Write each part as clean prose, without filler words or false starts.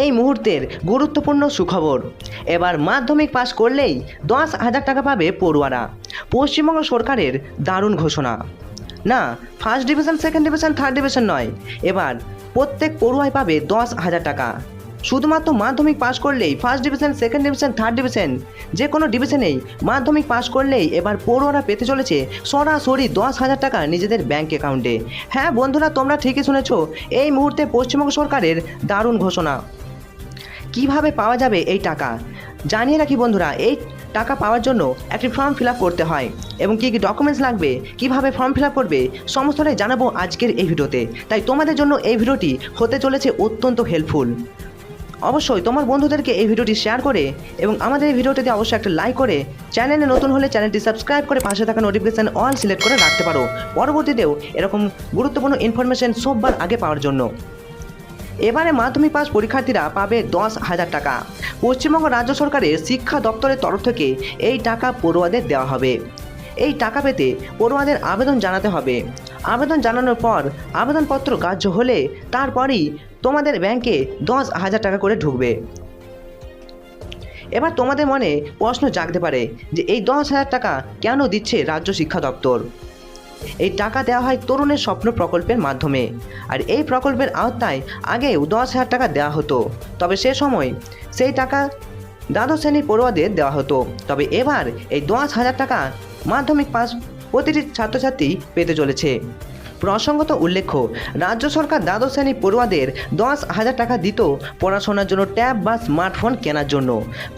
এই মুহূর্তের গুরুত্বপূর্ণ সুখবর, এবার মাধ্যমিক পাশ করলেই 10,000 টাকা পাবে পড়ুয়ারা। পশ্চিমবঙ্গ সরকারের দারুণ ঘোষণা। না, first division, second division, third division নয়, এবার প্রত্যেক পড়ুয়াই পাবে 10,000 টাকা। শুধুমাত্র মাধ্যমিক পাশ করলেই first division, second division, third division যে কোনো ডিভিশনেই মাধ্যমিক পাশ করলেই এবার পড়ুয়ারা পেতে চলেছে সরাসরি 10,000 টাকা নিজেদের ব্যাঙ্ক অ্যাকাউন্টে। হ্যাঁ বন্ধুরা, তোমরা ঠিকই শুনেছ, এই মুহূর্তে পশ্চিমবঙ্গ সরকারের দারুণ ঘোষণা। কিভাবে পাওয়া যাবে এই টাকা জানিয়ে রাখি বন্ধুরা। এই টাকা পাওয়ার জন্য একটি ফর্ম ফিল করতে হয় এবং কী কী ডকুমেন্টস লাগবে, কিভাবে ফর্ম ফিল করবে, সমস্তটাই জানাবো আজকের এই ভিডিওতে। তাই তোমাদের জন্য এই ভিডিওটি হতে চলেছে অত্যন্ত হেল্পফুল। অবশ্যই তোমার বন্ধুদেরকে এই ভিডিওটি শেয়ার করে এবং আমাদের এই ভিডিওটিতে অবশ্যই একটা লাইক করে, চ্যানেলে নতুন হলে চ্যানেলটি সাবস্ক্রাইব করে পাশে থাকা নোটিফিকেশান অল সিলেক্ট করে রাখতে পারো, পরবর্তীতেও এরকম গুরুত্বপূর্ণ ইনফরমেশন সববার আগে পাওয়ার জন্য। এবারে মাধ্যমিক পাস পরীক্ষার্থীরা পাবে 10,000 টাকা। পশ্চিমবঙ্গ রাজ্য সরকারের শিক্ষা দপ্তরের তরফ থেকে এই টাকা পড়ুয়াদের দেওয়া হবে। এই টাকা পেতে পড়ুয়াদের আবেদন জানাতে হবে। আবেদন জানানোর পর আবেদনপত্র গ্রাহ্য হলে তারপরই তোমাদের ব্যাংকে 10,000 টাকা করে ঢুকবে। এবার তোমাদের মনে প্রশ্ন জাগতে পারে যে এই 10,000 টাকা কেন দিচ্ছে রাজ্য শিক্ষা দপ্তর? এই টাকা দেওয়া হয় তরুণের স্বপ্ন প্রকল্পের মাধ্যমে। আর এই প্রকল্পের আওতায় আগেও 10,000 টাকা দেওয়া হতো, তবে সে সময় সেই টাকা দ্বাদশ শ্রেণীর পড়ুয়াদের দেওয়া হতো। তবে এবার এই 10,000 টাকা মাধ্যমিক পাস প্রতিটি ছাত্রছাত্রী পেতে চলেছে। প্রসঙ্গত উল্লেখ্য, রাজ্য সরকার দ্বাদশ শ্রেণীর পড়ুয়াদের 10,000 টাকা দিত পড়াশোনার জন্য ট্যাব বা স্মার্টফোন কেনার জন্য।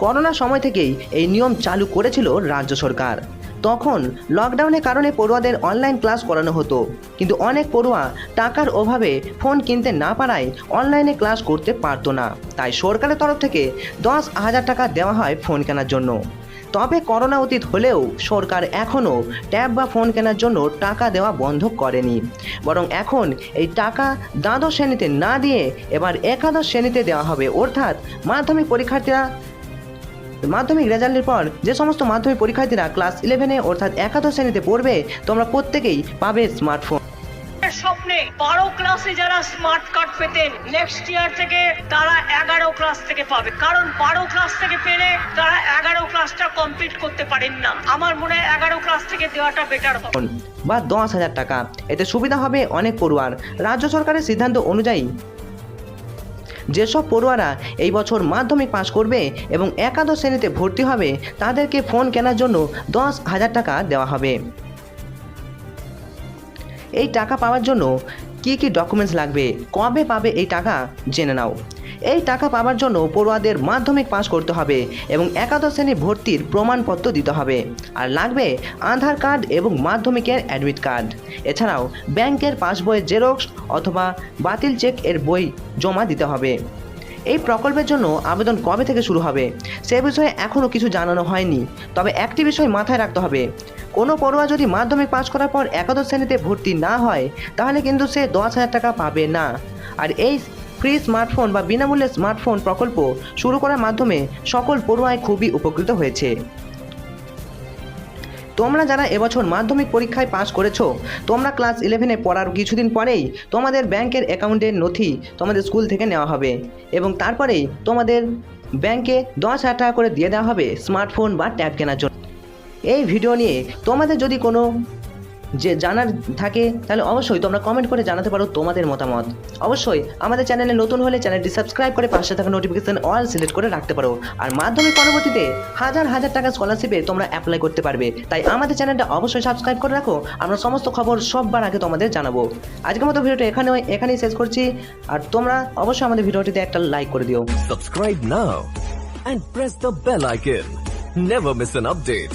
করোনার সময় থেকেই এই নিয়ম চালু করেছিল রাজ্য সরকার। তখন লকডাউনের কারণে পড়ুয়াদের অনলাইন ক্লাস করানো হতো, কিন্তু অনেক পড়ুয়া টাকার অভাবে ফোন কিনতে না পারায় অনলাইনে ক্লাস করতে পারতো না। তাই সরকারের তরফ থেকে 10,000 টাকা দেওয়া হয় ফোন কেনার জন্য। তবে করোনা অতীত হলেও সরকার এখনও ট্যাব বা ফোন কেনার জন্য টাকা দেওয়া বন্ধ করেনি, বরং এখন এই টাকা দ্বাদশ শ্রেণীতে না দিয়ে এবার একাদশ শ্রেণীতে দেওয়া হবে। অর্থাৎ মাধ্যমিক পরীক্ষার্থীরা মাধ্যমিক রেজাল্টের পর যে সমস্ত মাধ্যমিক পরীক্ষার্থীরা ক্লাস 11-এ অর্থাৎ একাদশ শ্রেণীতে পড়বে, তোমরা প্রত্যেকেই পাবে স্মার্টফোন। স্বপ্নে 12 ক্লাসে যারা স্মার্ট কার্ড পেতেন, নেক্সট ইয়ার থেকে তারা 11 ক্লাস থেকে পাবে। কারণ 12 ক্লাস থেকে পেলে তারা 11 ক্লাসটা কমপ্লিট করতে পারেন না। আমার মনে হয় 11 ক্লাস থেকে দেওয়াটা বেটার হবে। বা 10,000 টাকা, এতে সুবিধা হবে অনেক পড়ুয়ার। রাজ্য সরকারের সিদ্ধান্ত অনুযায়ী যেসব পড়ুয়ারা এই বছর মাধ্যমিক পাস করবে এবং একাদশ শ্রেণীতে ভর্তি হবে, তাদেরকে ফোন কেনার জন্য 10,000 টাকা দেওয়া হবে। এই টাকা পাওয়ার জন্য কি কি ডকুমেন্টস লাগবে, কবে পাবে এই টাকা জেনে নাও। এই টাকা পাওয়ার জন্য পড়ুয়াদের মাধ্যমিক পাস করতে হবে এবং একাদশ শ্রেণী ভর্তির প্রমাণপত্র দিতে হবে। আর লাগবে আধার কার্ড এবং মাধ্যমিকের অ্যাডমিট কার্ড। এছাড়াও ব্যাংকের পাসবইয়ের জেরক্স অথবা বাতিল চেক এর বই জমা দিতে হবে। এই প্রকল্পের জন্য আবেদন কবে থেকে শুরু হবে সে বিষয়ে এখনও কিছু জানানো হয়নি। তবে একটি বিষয় মাথায় রাখতে হবে, কোনো পড়ুয়া যদি মাধ্যমিক পাস করার পর একাদশ শ্রেণীতে ভর্তি না হয়, তাহলে কিন্তু সে 10,000 টাকা পাবে না। আর এই ফ্রি স্মার্টফোন বা বিনামূল্যে স্মার্টফোন প্রকল্প শুরু করার মাধ্যমে সকল পড়ুয়াই খুবই উপকৃত হয়েছে। তোমরা যারা এবছর মাধ্যমিক পরীক্ষায় পাস করেছো, তোমরা ক্লাস 11-এ পড়ার কিছুদিন পরেই তোমাদের ব্যাংকের অ্যাকাউন্টের নথি তোমাদের স্কুল থেকে নেওয়া হবে এবং তারপরেই তোমাদের ব্যাংকে 10,000 টাকা করে দিয়ে দেওয়া হবে স্মার্টফোন বা ট্যাব কেনার জন্য। এই ভিডিও নিয়ে তোমাদের যদি কোনো জানার থাকে তাহলে অবশ্যই তোমরা কমেন্ট করে জানাতে পারো তোমাদের মতামত। অবশ্যই আমাদের চ্যানেলে নতুন হলে চ্যানেলটি সাবস্ক্রাইব করে পাশে থাকা নোটিফিকেশন অল সিলেক্ট করে রাখতে পারো। আর মাধ্যমিক পরবর্তীতে হাজার টাকা স্কলারশিপে তোমরা অ্যাপ্লাই করতে পারবে। তাই আমাদের চ্যানেলটা অবশ্যই সাবস্ক্রাইব করে রাখো, আমরা সমস্ত খবর সববার আগে তোমাদের জানাবো। আজকের মতো ভিডিওটা এখানেই শেষ করছি। আর তোমরা অবশ্যই আমাদের ভিডিওটিতে একটা লাইক করে দিও। Subscribe now and press the bell icon. Never miss an update.